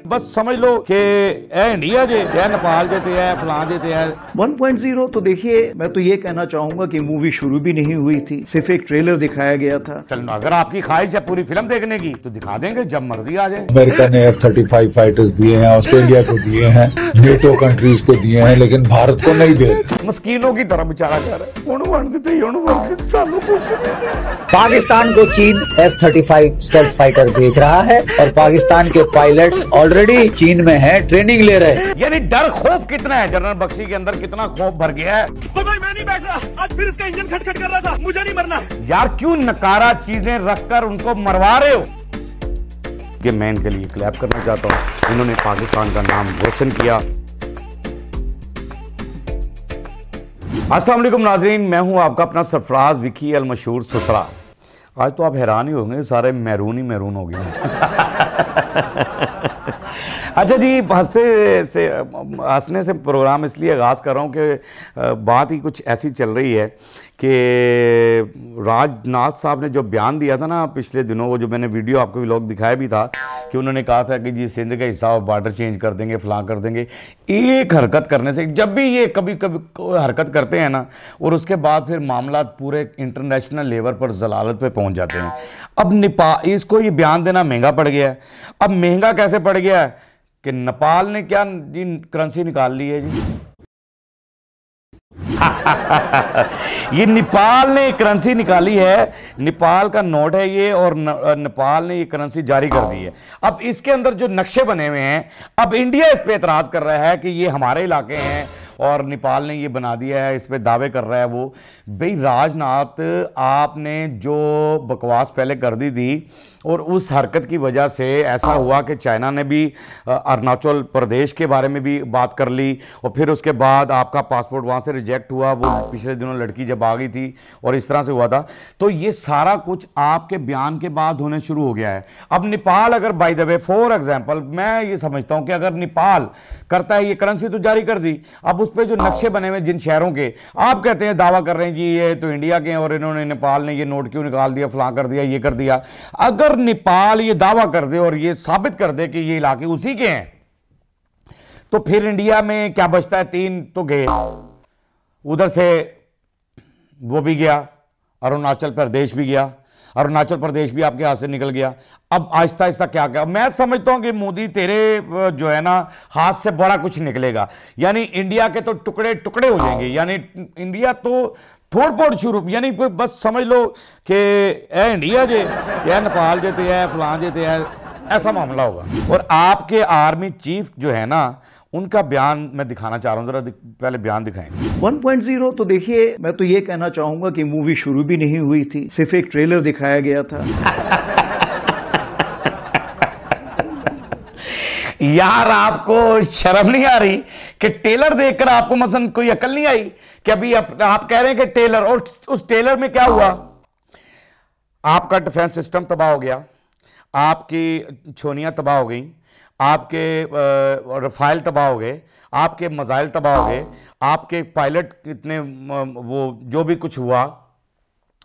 बस समझ लो कि इंडिया जे है, नेपाल जे है, फलां जे है। 1.0 तो देखिए, मैं तो ये कहना चाहूंगा कि मूवी शुरू भी नहीं हुई थी, सिर्फ एक ट्रेलर दिखाया गया था। चलो अगर आपकी ख्वाहिश है पूरी फिल्म देखने की तो दिखा देंगे जब मर्जी आ जाए। अमेरिका ने F-35 फाइटर्स दिए हैं, ऑस्ट्रेलिया को दिए हैं, नेटो कंट्रीज को दिए हैं, लेकिन भारत को नहीं दे रहे। मस्कीनों की तरह बेचारा कर रहा है। पाकिस्तान को चीन F-35 स्टेल्थ फाइटर बेच रहा है और पाकिस्तान के पायलट्स ऑलरेडी चीन में हैं, ट्रेनिंग ले रहे हैं। यानी डर खौफ कितना है जनरल बख्शी के अंदर, कितना खौफ भर गया है। तो भाई मैं नहीं बैठ रहा, आज फिर इसका इंजन खटखट कर रहा था, मुझे नहीं मरना। यार क्यों नकारा चीजें रखकर उनको मरवा रहे हो? कि मैं इनके लिए क्लैप करना चाहता हूँ, इन्होंने पाकिस्तान का नाम रोशन किया। अस्सलाम वालेकुम नाज़रीन, मैं हूं आपका अपना सरफराज विकी अल मशहूर सुसरा। आज तो आप हैरान ही होंगे, सारे मैरून ही मैरून हो गए। अच्छा जी, हंसने से प्रोग्राम इसलिए आगाज़ कर रहा हूँ कि बात ही कुछ ऐसी चल रही है कि राजनाथ साहब ने जो बयान दिया था ना पिछले दिनों, वो जो मैंने वीडियो आपको व्लॉग दिखाया भी था कि उन्होंने कहा था कि जी सिंध का हिस्सा बॉर्डर चेंज कर देंगे, फलां कर देंगे। एक हरकत करने से, जब भी ये कभी कभी हरकत करते हैं ना, और उसके बाद फिर मामला पूरे इंटरनेशनल लेवल पर जलालत पे पहुंच जाते हैं। अब नेपाल, इसको ये बयान देना महंगा पड़ गया है। अब महंगा कैसे पड़ गया है कि नेपाल ने क्या जी करेंसी निकाल ली है जी। ये नेपाल ने करेंसी निकाली है, नेपाल का नोट है ये, और नेपाल ने ये करेंसी जारी कर दी है। अब इसके अंदर जो नक्शे बने हुए हैं, अब इंडिया इस पे एतराज कर रहा है कि ये हमारे इलाके हैं और नेपाल ने ये बना दिया है, इस पे दावे कर रहा है वो। भाई राजनाथ, आपने जो बकवास पहले कर दी थी और उस हरकत की वजह से ऐसा हुआ कि चाइना ने भी अरुणाचल प्रदेश के बारे में भी बात कर ली, और फिर उसके बाद आपका पासपोर्ट वहाँ से रिजेक्ट हुआ। वो पिछले दिनों लड़की जब आ गई थी और इस तरह से हुआ था, तो ये सारा कुछ आपके बयान के बाद होने शुरू हो गया है। अब नेपाल अगर by the way for example, मैं ये समझता हूँ कि अगर नेपाल करता है, ये करेंसी तो जारी कर दी, अब उस पर जो नक्शे बने हुए जिन शहरों के, आप कहते हैं, दावा कर रहे हैं जी ये तो इंडिया के हैं और इन्होंने, नेपाल ने ये नोट क्यों निकाल दिया, फलां कर दिया, ये कर दिया। अगर नेपाल ये दावा कर दे और ये साबित कर दे कि ये इलाके उसी के हैं, तो फिर इंडिया में क्या बचता है? 3 तो गए, उधर से वो भी गया, अरुणाचल प्रदेश भी गया, अरुणाचल प्रदेश भी आपके हाथ से निकल गया। अब आहिस्ता आहिस्ता क्या क्या, मैं समझता हूं कि मोदी तेरे जो है ना हाथ से बड़ा कुछ निकलेगा। यानी इंडिया के तो टुकड़े टुकड़े हो जाएंगे, यानी इंडिया तो थोड़ फोड़ शुरू, यानी बस समझ लो कि इंडिया जे है, नेपाल जे है, फलां जे है, ऐसा मामला होगा। और आपके आर्मी चीफ जो है ना, उनका बयान मैं दिखाना चाह रहा हूं, जरा पहले बयान दिखाएं। 1.0 तो देखिए, मैं तो ये कहना चाहूंगा कि मूवी शुरू भी नहीं हुई थी, सिर्फ एक ट्रेलर दिखाया गया था। यार आपको शर्म नहीं आ रही कि टेलर देखकर आपको मसलन कोई अकल नहीं आई कि अभी आप कह रहे हैं कि टेलर, और उस टेलर में क्या हुआ? आपका डिफेंस सिस्टम तबाह हो गया, आपकी छोनियां तबाह हो गई, आपके रफाइल तबाह हो गए, आपके मिसाइल तबाह हो गए, आपके पायलट कितने वो जो भी कुछ हुआ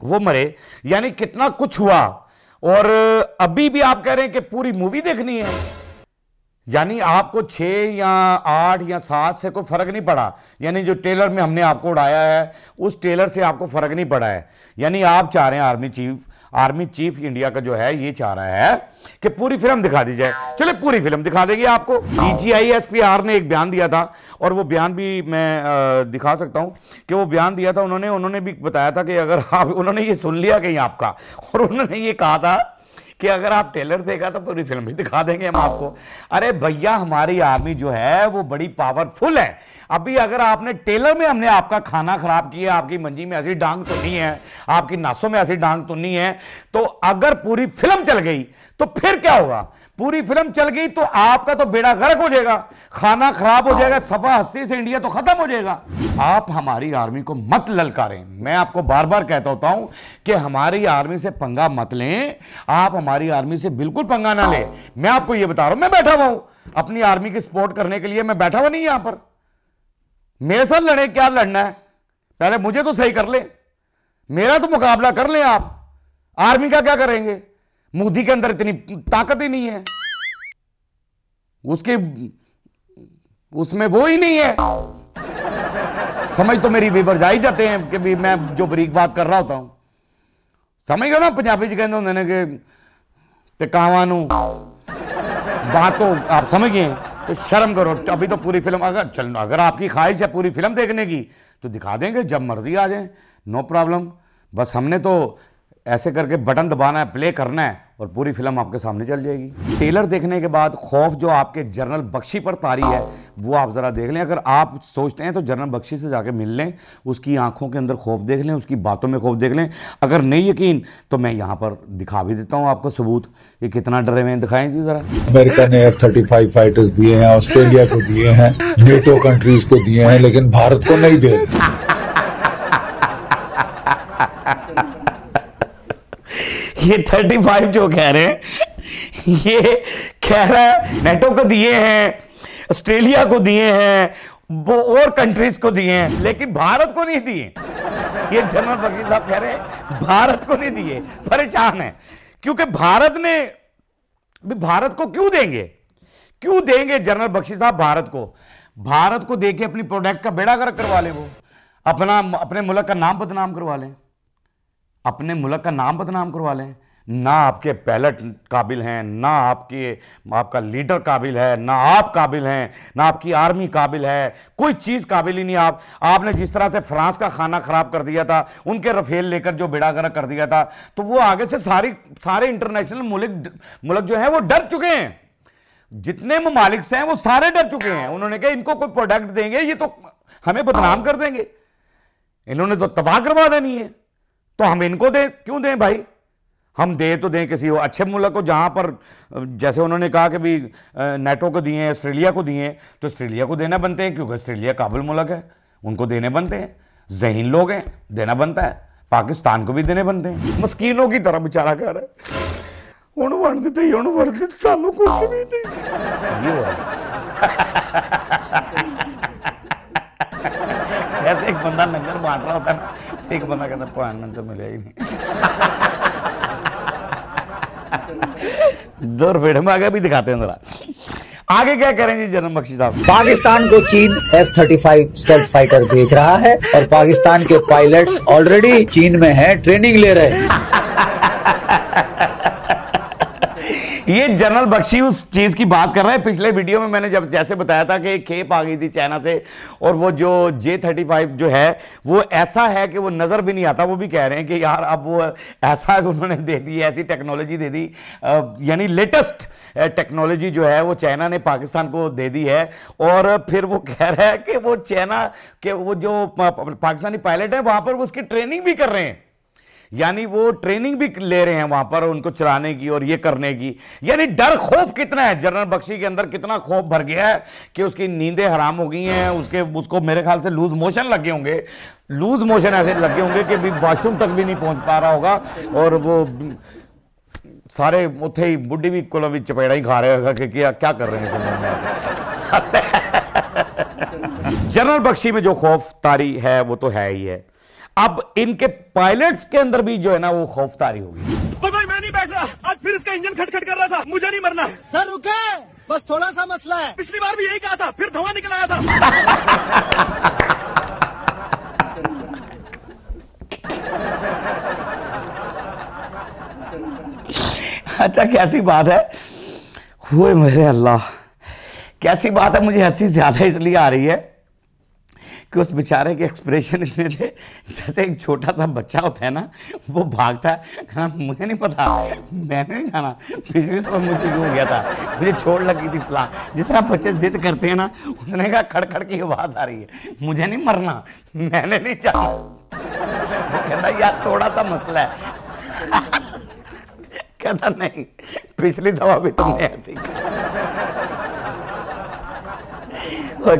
वो मरे, यानी कितना कुछ हुआ। और अभी भी आप कह रहे हैं कि पूरी मूवी देखनी है। यानी आपको 6 या 8 या 7 से कोई फर्क नहीं पड़ा, यानी जो टेलर में हमने आपको उड़ाया है उस टेलर से आपको फर्क नहीं पड़ा है। यानी आप चाह रहे हैं, आर्मी चीफ इंडिया का जो है ये चाह रहा है कि पूरी फिल्म दिखा दी जाए। चले पूरी फिल्म दिखा देंगे आपको। DGI SPR ने एक बयान दिया था, और वो बयान भी मैं दिखा सकता हूं कि वो बयान दिया था उन्होंने भी बताया था कि अगर आप, उन्होंने ये सुन लिया कहीं आपका, और उन्होंने ये कहा था कि अगर आप ट्रेलर देखा तो पूरी फिल्म भी दिखा देंगे हम आपको। अरे भैया, हमारी आर्मी जो है वो बड़ी पावरफुल है। अभी अगर आपने ट्रेलर में हमने आपका खाना खराब किया, आपकी मंजी में ऐसी डांग तो नहीं है, आपकी नासों में ऐसी डांग तो नहीं है, तो अगर पूरी फिल्म चल गई तो फिर क्या होगा? पूरी फिल्म चल गई तो आपका तो बेड़ा गर्क हो जाएगा, खाना खराब हो जाएगा, सफा हस्ती से इंडिया तो खत्म हो जाएगा। आप हमारी आर्मी को मत ललकारें, मैं आपको बार बार कहता होता हूं कि हमारी आर्मी से पंगा मत लें। आप हमारी आर्मी से बिल्कुल पंगा ना लें। मैं आपको यह बता रहा हूं, मैं बैठा हुआ हूं अपनी आर्मी की सपोर्ट करने के लिए, मैं बैठा हुआ नहीं यहां पर। मेरे साथ लड़े, क्या लड़ना है? पहले मुझे तो सही कर ले, मेरा तो मुकाबला कर ले। आप आर्मी का क्या करेंगे? मोदी के अंदर इतनी ताकत ही नहीं है। उसके उसमें वो ही नहीं है। समझ तो मेरी व्यूअर्स आ ही जाते हैं कि भी मैं जो बरीक बात कर रहा होता हूं। समझ गए ना, पंजाबी च कहते होंगे ने कि ते कावां नूं बात तो आप समझ गए। तो शर्म करो। अभी तो पूरी फिल्म अगर आपकी ख्वाहिश है पूरी फिल्म देखने की तो दिखा देंगे, जब मर्जी आ जाए, नो प्रॉब्लम। बस हमने तो ऐसे करके बटन दबाना है, प्ले करना है और पूरी फिल्म आपके सामने चल जाएगी। ट्रेलर देखने के बाद खौफ जो आपके जनरल बख्शी पर तारी है वो आप ज़रा देख लें। अगर आप सोचते हैं तो जनरल बख्शी से जाके मिल लें, उसकी आंखों के अंदर खौफ देख लें, उसकी बातों में खौफ देख लें। अगर नहीं यकीन तो मैं यहाँ पर दिखा भी देता हूँ आपको सबूत, ये कितना डरे हुए हैं, दिखाएं जी ज़रा। अमेरिका ने F-35 फाइटर्स दिए हैं, ऑस्ट्रेलिया को दिए हैं, नेटो कंट्रीज को दिए हैं, लेकिन भारत को नहीं दे रहे। ये 35 जो कह रहे हैं, ये कह रहा है नेटो को दिए हैं, ऑस्ट्रेलिया को दिए हैं, वो और कंट्रीज को दिए हैं, लेकिन भारत को नहीं दिए। ये जनरल बख्शी साहब कह रहे हैं भारत को नहीं दिए, परेशान है। क्योंकि भारत को क्यों देंगे जनरल बख्शी साहब भारत को देके अपनी प्रोडक्ट का बेड़ा गर्क करवा लें, वो अपने मुल्क का नाम बदनाम करवा लें। ना आपके पायलट काबिल हैं, ना आपका लीडर काबिल है, ना आप काबिल हैं, ना आपकी आर्मी काबिल है, कोई चीज़ काबिल ही नहीं। आपने जिस तरह से फ्रांस का खाना खराब कर दिया था, उनके रफेल लेकर जो बेड़ा गर्क कर दिया था, तो वो आगे से सारे इंटरनेशनल मुल्क जो है वो डर चुके हैं। जितने ममालिक से हैं वो सारे डर चुके हैं। उन्होंने कहा इनको कोई प्रोडक्ट देंगे ये तो हमें बदनाम कर देंगे, इन्होंने तो तबाह करवा देनी है, तो हम इनको क्यों दें भाई। हम तो दें किसी अच्छे मुल्क को, जहां पर जैसे उन्होंने कहा कि भी नेटो को दिए हैं, ऑस्ट्रेलिया को दिए हैं, तो ऑस्ट्रेलिया को देना बनते हैं क्योंकि ऑस्ट्रेलिया काबिल मुल्क है, उनको देने बनते हैं। ज़हीन लोग हैं, देना बनता है। पाकिस्तान को भी देने बनते हैं। मस्कीनों की तरह बेचारा कह रहा है हुण बन देते सानू कुछ भी नहीं। ये हो रहा ऐसे एक बंदा लंगर बांट रहा होता है ना, एक बंदा कहता पॉइंट तो मिले ही नहीं। 2 रुपये में आगे भी दिखाते हैं जरा, आगे क्या करेंगे जनरल बख्शी साहब। पाकिस्तान को चीन F-35 स्टेल्थ फाइटर भेज रहा है और पाकिस्तान के पायलट्स ऑलरेडी चीन में हैं, ट्रेनिंग ले रहे हैं। ये जनरल बख्शी उस चीज की बात कर रहे हैं। पिछले वीडियो में मैंने जैसे बताया था कि खेप आ गई थी चाइना से, और वो जो J-35 जो है वो ऐसा है कि वो नजर भी नहीं आता। वो भी कह रहे हैं कि यार अब वो ऐसा उन्होंने दे दी, ऐसी टेक्नोलॉजी दे दी, यानी लेटेस्ट टेक्नोलॉजी जो है वो चाइना ने पाकिस्तान को दे दी है। और फिर वो कह रहा है कि वो चाइना के वो जो पाकिस्तानी पायलट है वहां पर वो उसकी ट्रेनिंग भी कर रहे हैं, यानी वो ट्रेनिंग भी ले रहे हैं वहां पर उनको चलाने की और ये करने की। यानी डर खौफ कितना है जनरल बख्शी के अंदर, कितना खौफ भर गया है कि उसकी नींदें हराम हो गई हैं। उसको मेरे ख्याल से लूज मोशन लगे ऐसे लगे होंगे कि भी वॉशरूम तक भी नहीं पहुंच पा रहा होगा, और वो सारे उथे ही बुढ़ी भी को भी चपेड़ा ही खा रहे होगा कि क्या कर रहे हैं। जनरल बख्शी में जो खौफ तारी है वो तो है ही है, अब इनके पायलट्स के अंदर भी जो है ना वो खौफतारी होगी। तो भाई मैं नहीं बैठ रहा, आज फिर इसका इंजन खटखट कर रहा था, मुझे नहीं मरना। सर रुके, बस थोड़ा सा मसला है। पिछली बार भी यही कहा था, फिर धुआं निकल आया था। अच्छा कैसी बात है, हुए मेरे अल्लाह, कैसी बात है। मुझे हंसी ज्यादा इसलिए आ रही है कि उस बेचारे के एक्सप्रेशन इतने थे जैसे एक छोटा सा बच्चा होता है ना, वो भागता है। हाँ, मुझे नहीं पता, मैंने नहीं जाना, पिछली दफा मुझे यूँ हो गया था, मुझे चोट लगी थी फलां। जिस तरह बच्चे जिद करते हैं ना, उसने कहा खड़खड़ की आवाज़ आ रही है, मुझे नहीं मरना, मैंने नहीं जाना। वो कहता यार थोड़ा सा मसला है। कहता नहीं, पिछली दफा भी तुमने ऐसे ही कहा।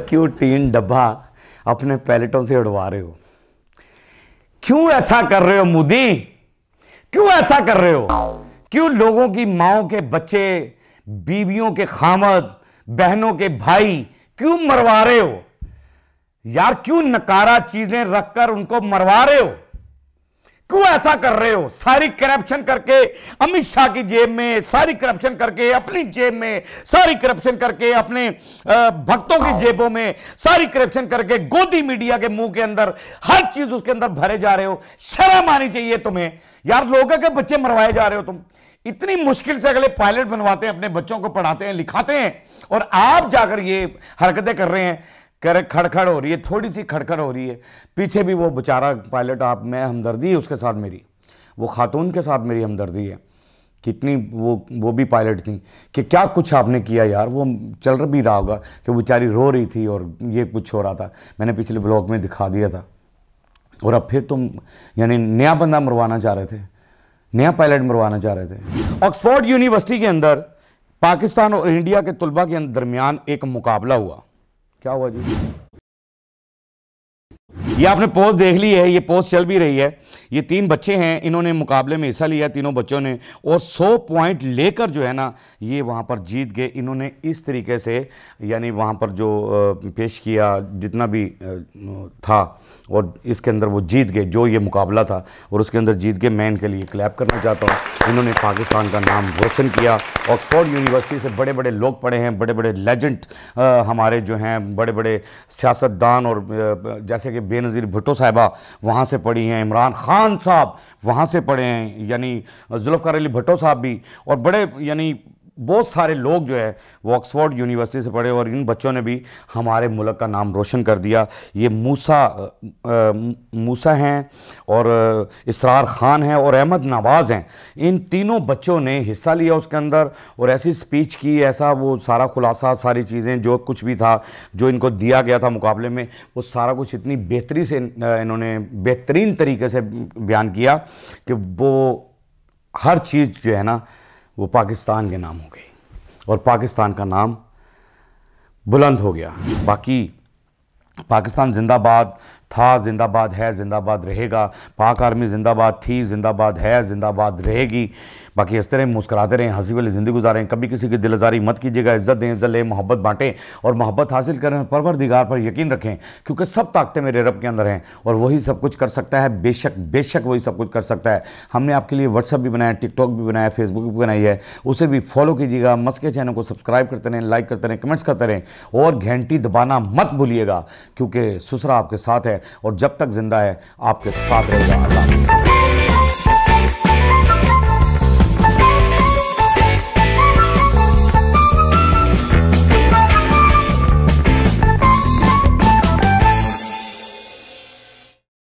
क्यों टीन डब्बा अपने पायलटों से उड़वा रहे हो, क्यों ऐसा कर रहे हो मोदी, क्यों ऐसा कर रहे हो, क्यों लोगों की माओं के बच्चे, बीवियों के खामद, बहनों के भाई क्यों मरवा रहे हो यार, क्यों नकारा चीजें रखकर उनको मरवा रहे हो, क्यों ऐसा कर रहे हो? सारी करप्शन करके अमित शाह की जेब में, सारी करप्शन करके अपनी जेब में, सारी करप्शन करके अपने भक्तों की जेबों में, सारी करप्शन करके गोदी मीडिया के मुंह के अंदर हर चीज उसके अंदर भरे जा रहे हो। शर्म आनी चाहिए तुम्हें यार। लोगों के बच्चे मरवाए जा रहे हो तुम। इतनी मुश्किल से अगले पायलट बनवाते हैं, अपने बच्चों को पढ़ाते हैं, लिखाते हैं, और आप जाकर ये हरकतें कर रहे हैं। कर खड़खड़ हो रही है, थोड़ी सी खड़खड़ हो रही है। पीछे भी वो बेचारा पायलट, आप मैं हमदर्दी है उसके साथ मेरी, वो खातून के साथ मेरी हमदर्दी है। कितनी वो भी पायलट थी कि क्या कुछ आपने किया यार। वो चल भी रहा होगा कि वो बेचारी रो रही थी और ये कुछ हो रहा था। मैंने पिछले ब्लॉग में दिखा दिया था। और अब फिर तुम यानी नया बंदा मरवाना चाह रहे थे, नया पायलट मरवाना चाह रहे थे। ऑक्सफोर्ड यूनिवर्सिटी के अंदर पाकिस्तान और इंडिया के तलबा के दरमियान एक मुकाबला हुआ। क्या हुआ जी? ये आपने पोस्ट देख ली है, ये पोस्ट चल भी रही है। ये 3 बच्चे हैं, इन्होंने मुकाबले में हिस्सा लिया, तीनों बच्चों ने, और 100 पॉइंट लेकर जो है ना ये वहाँ पर जीत गए। इन्होंने इस तरीके से यानी वहाँ पर जो पेश किया जितना भी था, और इसके अंदर वो जीत गए, जो ये मुकाबला था और उसके अंदर जीत गए। मैं इनके लिए क्लैप करना चाहता हूँ। इन्होंने पाकिस्तान का नाम रोशन किया। ऑक्सफोर्ड यूनिवर्सिटी से बड़े बड़े लोग पढ़े हैं, बड़े बड़े लेजेंड हमारे जो हैं, बड़े बड़े सियासतदान, और जैसे कि बेनज़ीर भुट्टो साहिबा वहाँ से पढ़ी हैं, इमरान खान साहब वहाँ से पढ़े हैं, यानी जुल्फ़िकार अली भुट्टो साहब भी, और बड़े यानी बहुत सारे लोग जो है वो ऑक्सफोर्ड यूनिवर्सिटी से पढ़े। और इन बच्चों ने भी हमारे मुल्क का नाम रोशन कर दिया। ये मूसा हैं, और इसरार ख़ान हैं, और अहमद नवाज़ हैं। इन तीनों बच्चों ने हिस्सा लिया उसके अंदर, और ऐसी स्पीच की, ऐसा वो सारा खुलासा, सारी चीज़ें जो कुछ भी था, जो इनको दिया गया था मुकाबले में, वो सारा कुछ इतनी बेहतरी से इन्होंने बेहतरीन तरीके से बयान किया कि वो हर चीज़ जो है ना वो पाकिस्तान के नाम हो गई, और पाकिस्तान का नाम बुलंद हो गया। बाकी पाकिस्तान जिंदाबाद था, जिंदाबाद है, जिंदाबाद रहेगा। पाक आर्मी जिंदाबाद थी, जिंदाबाद है, जिंदाबाद रहेगी। बाकी इस तरह मुस्कुराते रहें, हंसी वाली ज़िंदगी गुजारें, कभी किसी की दिलजारी मत कीजिएगा। इज़्ज़त दें, इज़्ज़त लें, मोहब्बत बांटें, और मोहब्बत हासिल करें। परवरदिगार पर यकीन रखें, क्योंकि सब ताकतें मेरे रब के अंदर हैं, और वही सब कुछ कर सकता है। बेशक बेशक वही सब कुछ कर सकता है। हमने आपके लिए व्हाट्सअप भी बनाया, टिकटॉक भी बनाया, फेसबुक भी बनाई है, उसे भी फॉलो कीजिएगा। मस्के चैनल को सब्सक्राइब करते रहें, लाइक करते रहें, कमेंट्स करते रहें, और घंटी दबाना मत भूलिएगा, क्योंकि सुसरा आपके साथ है, और जब तक जिंदा है आपके साथ रहेगा। अल्लाह।